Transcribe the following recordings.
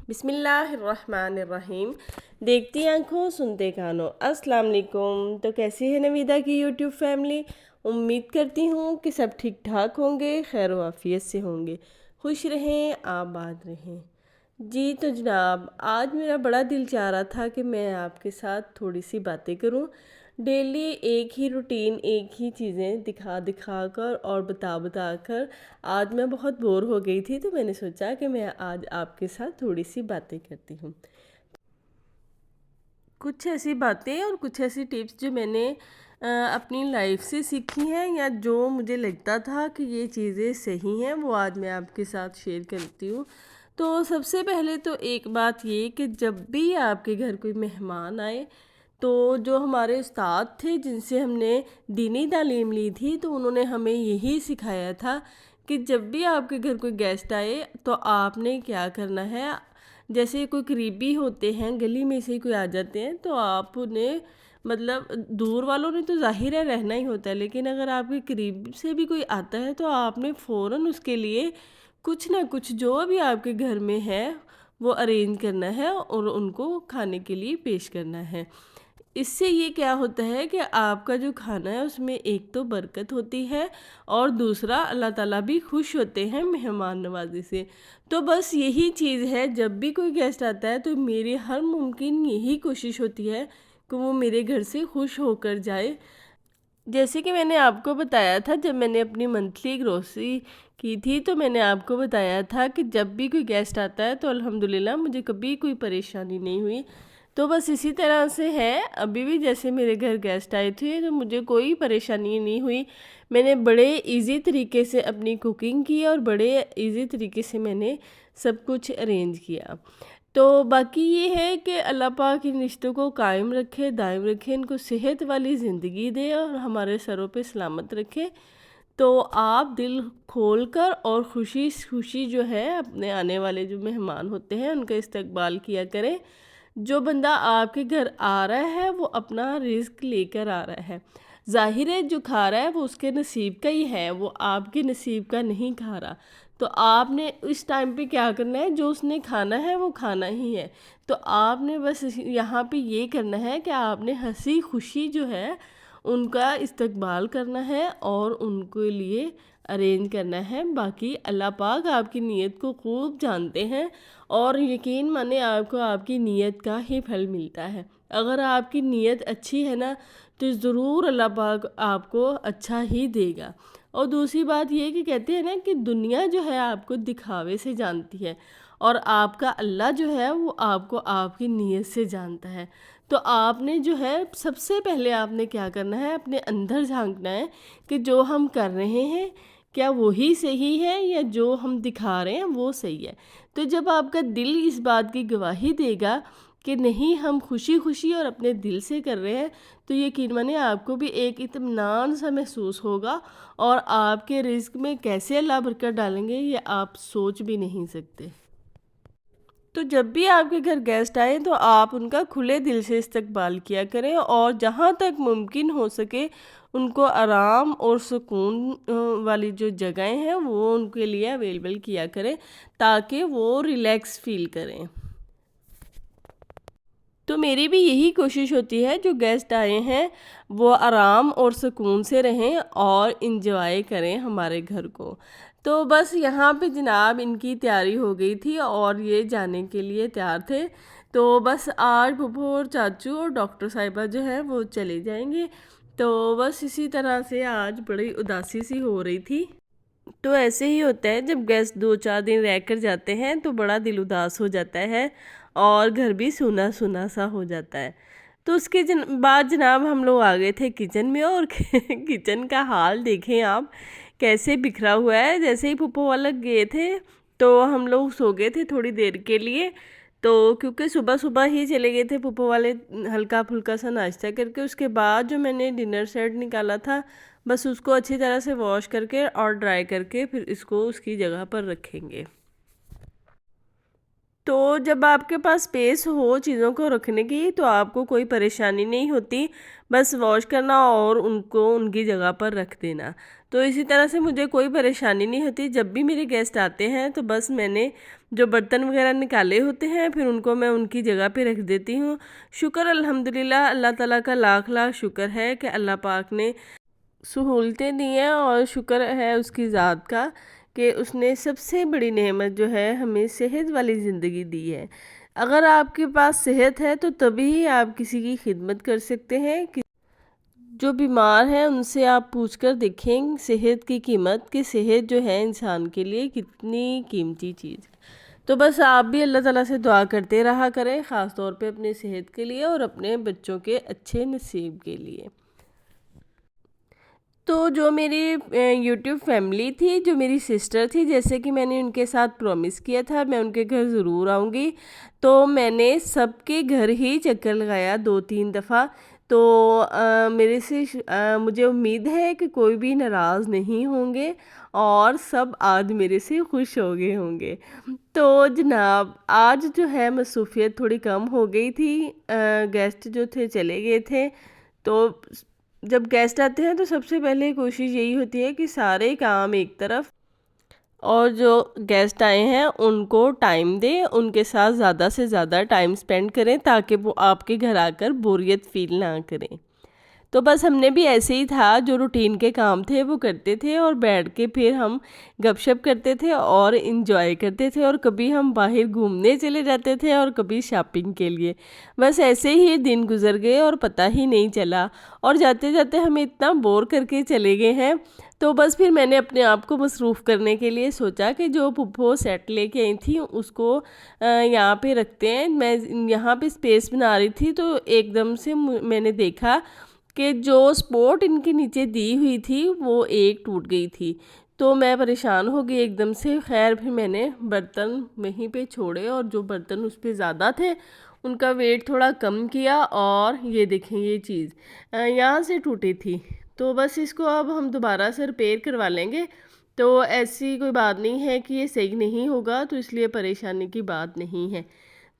बिस्मिल्लाहिर्रहमानिर्रहीम। देखती आंखों सुनते कानों, अस्सलाम वालेकुम। तो कैसी है नवीदा की यूट्यूब फैमिली। उम्मीद करती हूँ कि सब ठीक ठाक होंगे, खैर वाफियत से होंगे, खुश रहें, आबाद रहें। जी तो जनाब, आज मेरा बड़ा दिल चाह रहा था कि मैं आपके साथ थोड़ी सी बातें करूं। डेली एक ही रूटीन, एक ही चीज़ें दिखा दिखा कर और बता बता कर आज मैं बहुत बोर हो गई थी, तो मैंने सोचा कि मैं आज आपके साथ थोड़ी सी बातें करती हूँ। कुछ ऐसी बातें और कुछ ऐसी टिप्स जो मैंने अपनी लाइफ से सीखी हैं, या जो मुझे लगता था कि ये चीज़ें सही हैं, वो आज मैं आपके साथ शेयर करती हूँ। तो सबसे पहले तो एक बात ये कि जब भी आपके घर कोई मेहमान आए, तो जो हमारे उस्ताद थे जिनसे हमने दीनी तालीम ली थी, तो उन्होंने हमें यही सिखाया था कि जब भी आपके घर कोई गेस्ट आए तो आपने क्या करना है। जैसे कोई करीबी होते हैं, गली में से ही कोई आ जाते हैं, तो आप उन्हें मतलब दूर वालों ने तो ज़ाहिर है रहना ही होता है, लेकिन अगर आपके करीब से भी कोई आता है तो आपने फ़ौरन उसके लिए कुछ ना कुछ जो भी आपके घर में है वो अरेंज करना है और उनको खाने के लिए पेश करना है। इससे ये क्या होता है कि आपका जो खाना है उसमें एक तो बरकत होती है और दूसरा अल्लाह ताला भी खुश होते हैं मेहमान नवाजी से। तो बस यही चीज़ है, जब भी कोई गेस्ट आता है तो मेरी हर मुमकिन यही कोशिश होती है कि वो मेरे घर से खुश होकर जाए। जैसे कि मैंने आपको बताया था, जब मैंने अपनी मंथली ग्रोसरी की थी, तो मैंने आपको बताया था कि जब भी कोई गेस्ट आता है तो अल्हम्दुलिल्लाह मुझे कभी कोई परेशानी नहीं हुई। तो बस इसी तरह से है, अभी भी जैसे मेरे घर गेस्ट आए थे तो मुझे कोई परेशानी नहीं हुई। मैंने बड़े इजी तरीके से अपनी कुकिंग की और बड़े इजी तरीके से मैंने सब कुछ अरेंज किया। तो बाकी ये है कि अल्लाह पाक इन रिश्तों को कायम रखे, दायम रखे, इनको सेहत वाली ज़िंदगी दे और हमारे सरों पे सलामत रखे। तो आप दिल खोल कर और खुशी खुशी जो है अपने आने वाले जो मेहमान होते हैं उनका इस्तकबाल किया करें। जो बंदा आपके घर आ रहा है वो अपना रिस्क लेकर आ रहा है। ज़ाहिर है जो खा रहा है वो उसके नसीब का ही है, वो आपके नसीब का नहीं खा रहा। तो आपने इस टाइम पे क्या करना है, जो उसने खाना है वो खाना ही है। तो आपने बस यहाँ पे ये करना है कि आपने हंसी खुशी जो है उनका इस्तकबाल करना है और उनके लिए अरेंज करना है। बाकी अल्लाह पाक आपकी नीयत को खूब जानते हैं और यकीन माने आपको आपकी नीयत का ही फल मिलता है। अगर आपकी नीयत अच्छी है ना, तो ज़रूर अल्लाह पाक आपको अच्छा ही देगा। और दूसरी बात ये कि कहते हैं ना कि दुनिया जो है आपको दिखावे से जानती है और आपका अल्लाह जो है वो आपको आपकी नीयत से जानता है। तो आपने जो है सबसे पहले आपने क्या करना है, अपने अंदर झांकना है कि जो हम कर रहे हैं क्या वही सही है या जो हम दिखा रहे हैं वो सही है। तो जब आपका दिल इस बात की गवाही देगा कि नहीं हम खुशी खुशी और अपने दिल से कर रहे हैं, तो यकीन मानिए आपको भी एक इत्मीनान सा महसूस होगा और आपके रिज़्क में कैसे अल्लाह बरकत डालेंगे ये आप सोच भी नहीं सकते। तो जब भी आपके घर गेस्ट आए तो आप उनका खुले दिल से इस्तकबाल किया करें और जहाँ तक मुमकिन हो सके उनको आराम और सुकून वाली जो जगहें हैं वो उनके लिए अवेलेबल किया करें, ताकि वो रिलैक्स फील करें। तो मेरी भी यही कोशिश होती है जो गेस्ट आए हैं वो आराम और सुकून से रहें और इंजॉय करें हमारे घर को। तो बस यहाँ पे जनाब इनकी तैयारी हो गई थी और ये जाने के लिए तैयार थे। तो बस आज फूफो और चाचू और डॉक्टर साहिबा जो है वो चले जाएंगे। तो बस इसी तरह से आज बड़ी उदासी सी हो रही थी। तो ऐसे ही होता है, जब गेस्ट 2-4 दिन रह कर जाते हैं तो बड़ा दिल उदास हो जाता है और घर भी सूना सूना सा हो जाता है। तो उसके बाद जनाब हम लोग आ गए थे किचन में और किचन का हाल देखें आप कैसे बिखरा हुआ है। जैसे ही फूफो वाला गए थे तो हम लोग सो गए थे थोड़ी देर के लिए। तो क्योंकि सुबह सुबह ही चले गए थे फूफो वाले, हल्का फुल्का सा नाश्ता करके, उसके बाद जो मैंने डिनर सेट निकाला था बस उसको अच्छी तरह से वॉश करके और ड्राई करके फिर इसको उसकी जगह पर रखेंगे। तो जब आपके पास स्पेस हो चीज़ों को रखने की तो आपको कोई परेशानी नहीं होती, बस वॉश करना और उनको उनकी जगह पर रख देना। तो इसी तरह से मुझे कोई परेशानी नहीं होती। जब भी मेरे गेस्ट आते हैं तो बस मैंने जो बर्तन वगैरह निकाले होते हैं फिर उनको मैं उनकी जगह पे रख देती हूँ। शुक्र अल्हम्दुलिल्लाह, अल्लाह ताला का लाख लाख शुक्र है कि अल्लाह पाक ने सहूलतें दी हैं, और शुक्र है उसकी ज़ात का कि उसने सबसे बड़ी नेमत जो है हमें सेहत वाली ज़िंदगी दी है। अगर आपके पास सेहत है तो तभी ही आप किसी की खिदमत कर सकते हैं। जो बीमार हैं उनसे आप पूछकर देखें सेहत की कीमत, कि सेहत जो है इंसान के लिए कितनी कीमती चीज़ है। तो बस आप भी अल्लाह ताला से दुआ करते रहा करें, ख़ास तौर पे अपनी सेहत के लिए और अपने बच्चों के अच्छे नसीब के लिए। तो जो मेरी यूट्यूब फैमिली थी, जो मेरी सिस्टर थी, जैसे कि मैंने उनके साथ प्रॉमिस किया था मैं उनके घर ज़रूर आऊँगी, तो मैंने सबके घर ही चक्कर लगाया 2-3 दफ़ा। तो मेरे से मुझे उम्मीद है कि कोई भी नाराज़ नहीं होंगे और सब आज मेरे से खुश हो गए होंगे। तो जनाब आज जो है मसरूफ़ियत थोड़ी कम हो गई थी, गेस्ट जो थे चले गए थे। तो जब गेस्ट आते हैं तो सबसे पहले कोशिश यही होती है कि सारे काम एक तरफ, और जो गेस्ट आए हैं उनको टाइम दें, उनके साथ ज़्यादा से ज़्यादा टाइम स्पेंड करें ताकि वो आपके घर आकर बोरियत फ़ील ना करें। तो बस हमने भी ऐसे ही था, जो रूटीन के काम थे वो करते थे और बैठ के फिर हम गपशप करते थे और इन्जॉय करते थे, और कभी हम बाहर घूमने चले जाते थे और कभी शॉपिंग के लिए। बस ऐसे ही दिन गुजर गए और पता ही नहीं चला, और जाते जाते हमें इतना बोर करके चले गए हैं। तो बस फिर मैंने अपने आप को मसरूफ़ करने के लिए सोचा कि जो पुप्पो सेट लेके आई थी उसको यहाँ पे रखते हैं। मैं यहाँ पे स्पेस बना रही थी तो एकदम से मैंने देखा कि जो सपोर्ट इनके नीचे दी हुई थी वो एक टूट गई थी। तो मैं परेशान हो गई एकदम से। खैर फिर मैंने बर्तन वहीं पे छोड़े और जो बर्तन उस पर ज़्यादा थे उनका वेट थोड़ा कम किया, और ये देखें ये चीज़ यहाँ से टूटी थी। तो बस इसको अब हम दोबारा से रिपेयर करवा लेंगे। तो ऐसी कोई बात नहीं है कि ये सही नहीं होगा, तो इसलिए परेशानी की बात नहीं है।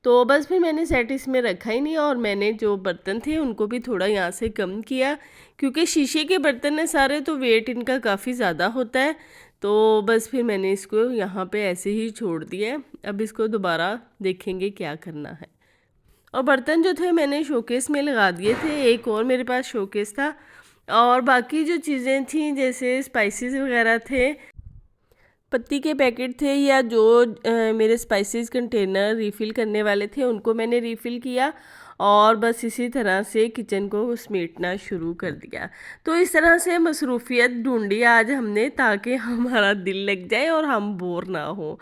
तो बस फिर मैंने सेट इसमें रखा ही नहीं, और मैंने जो बर्तन थे उनको भी थोड़ा यहाँ से कम किया, क्योंकि शीशे के बर्तन हैं सारे तो वेट इनका काफ़ी ज़्यादा होता है। तो बस फिर मैंने इसको यहाँ पे ऐसे ही छोड़ दिया है। अब इसको दोबारा देखेंगे क्या करना है। और बर्तन जो थे मैंने शोकेस में लगा दिए थे, एक और मेरे पास शोकेस था, और बाकी जो चीज़ें थी जैसे स्पाइसेस वगैरह थे, पत्ती के पैकेट थे, या जो मेरे स्पाइसेस कंटेनर रीफ़िल करने वाले थे उनको मैंने रीफ़िल किया, और बस इसी तरह से किचन को समेटना शुरू कर दिया। तो इस तरह से मसरूफ़ियत ढूंढी आज हमने ताकि हमारा दिल लग जाए और हम बोर ना हो।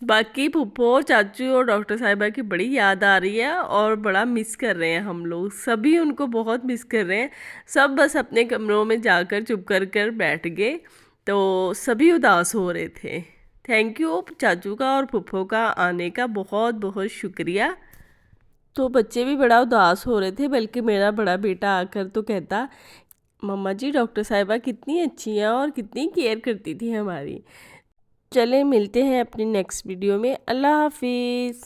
बाकी फूफो और चाचू और डॉक्टर साहिबा की बड़ी याद आ रही है और बड़ा मिस कर रहे हैं हम लोग, सभी उनको बहुत मिस कर रहे हैं। सब बस अपने कमरों में जाकर चुप कर बैठ गए, तो सभी उदास हो रहे थे। थैंक यू चाचू का और फूफो का आने का बहुत बहुत शुक्रिया। तो बच्चे भी बड़ा उदास हो रहे थे, बल्कि मेरा बड़ा बेटा आकर तो कहता, मम्मा जी डॉक्टर साहिबा कितनी अच्छी हैं और कितनी केयर करती थी हमारी। चलें मिलते हैं अपनी नेक्स्ट वीडियो में। अल्लाह हाफिज़।